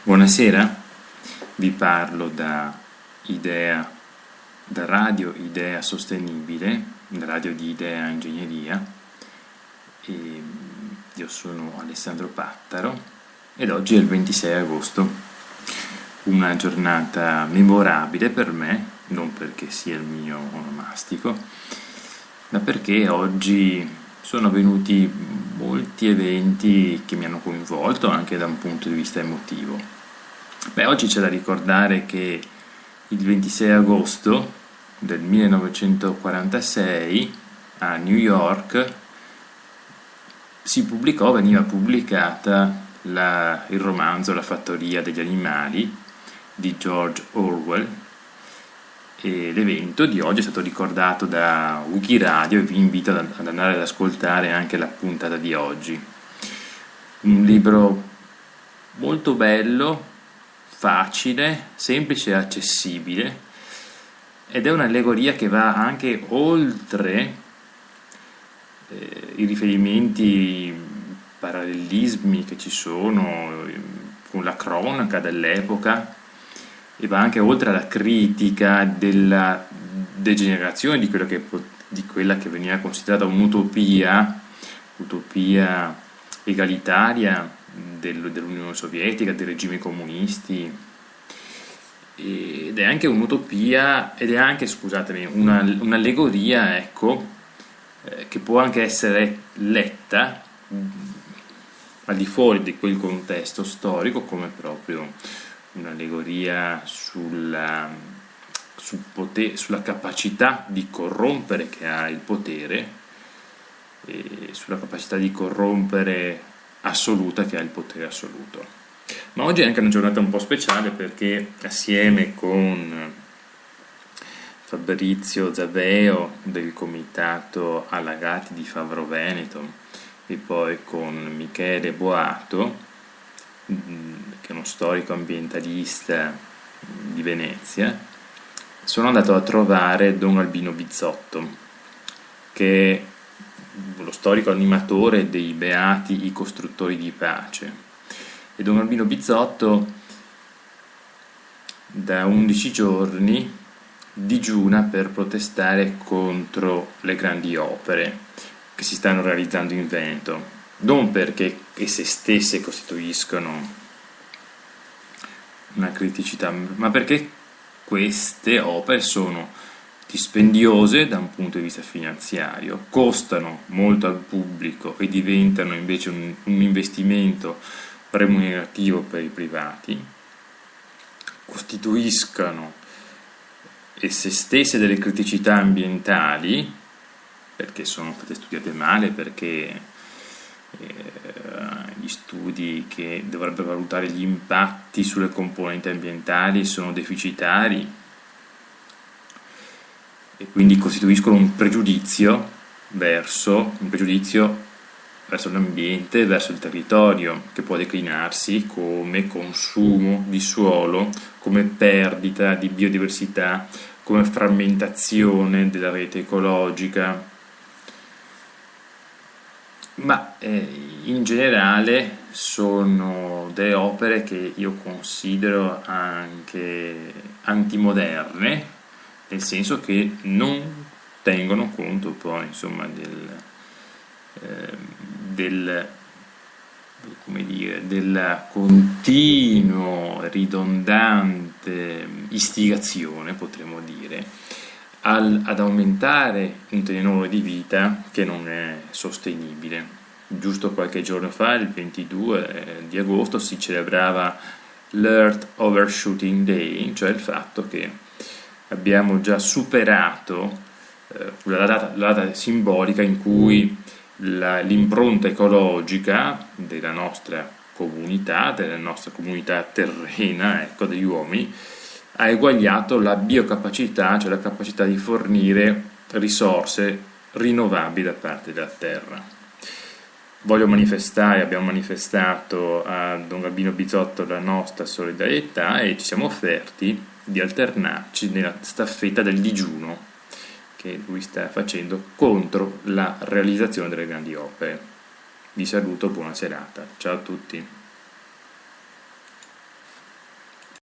Buonasera, vi parlo da Radio Idea Sostenibile, radio di Idea Ingegneria, e io sono Alessandro Pattaro ed oggi è il 26 agosto, una giornata memorabile per me, non perché sia il mio onomastico, ma perché oggi sono avvenuti molti eventi che mi hanno coinvolto anche da un punto di vista emotivo. Oggi c'è da ricordare che il 26 agosto del 1946 a New York veniva pubblicata il romanzo La fattoria degli animali di George Orwell, e l'evento di oggi è stato ricordato da Wikiradio e vi invito ad andare ad ascoltare anche la puntata di oggi. Un libro molto bello, facile, semplice e accessibile, ed è un'allegoria che va anche oltre i riferimenti, parallelismi che ci sono con la cronaca dell'epoca, e va anche oltre alla critica della degenerazione di quella che veniva considerata utopia egalitaria dell'Unione Sovietica, dei regimi comunisti, ed è anche un'utopia, ed è anche, scusatemi, un'allegoria, ecco, che può anche essere letta al di fuori di quel contesto storico come proprio un'allegoria sulla capacità di corrompere che ha il potere, e sulla capacità di corrompere assoluta che ha il potere assoluto. Ma oggi è anche una giornata un po' speciale perché assieme con Fabrizio Zaveo del comitato Allagati di Favro Veneto e poi con Michele Boato, che è uno storico ambientalista di Venezia, sono andato a trovare Don Albino Bizzotto, che è lo storico animatore dei Beati i costruttori di pace. E Don Albino Bizzotto da 11 giorni digiuna per protestare contro le grandi opere che si stanno realizzando in Veneto, non perché esse stesse costituiscono una criticità, ma perché queste opere sono dispendiose da un punto di vista finanziario, costano molto al pubblico e diventano invece un investimento remunerativo per i privati, costituiscono esse stesse delle criticità ambientali, perché sono state studiate male, perché gli studi che dovrebbero valutare gli impatti sulle componenti ambientali sono deficitari, e quindi costituiscono un pregiudizio verso l'ambiente, verso il territorio, che può declinarsi come consumo di suolo, come perdita di biodiversità, come frammentazione della rete ecologica. Ma in generale sono delle opere che io considero anche antimoderne, nel senso che non tengono conto poi, insomma, della continuo ridondante istigazione, potremmo dire, ad aumentare un tenore di vita che non è sostenibile. Giusto qualche giorno fa, il 22 di agosto, si celebrava l'Earth Overshooting Day, cioè il fatto che abbiamo già superato la data simbolica in cui l'impronta ecologica della nostra comunità terrena, ecco, degli uomini, ha eguagliato la biocapacità, cioè la capacità di fornire risorse rinnovabili da parte della terra. Abbiamo manifestato a Don Albino Bizzotto la nostra solidarietà e ci siamo offerti di alternarci nella staffetta del digiuno che lui sta facendo contro la realizzazione delle grandi opere. Vi saluto, buona serata, ciao a tutti.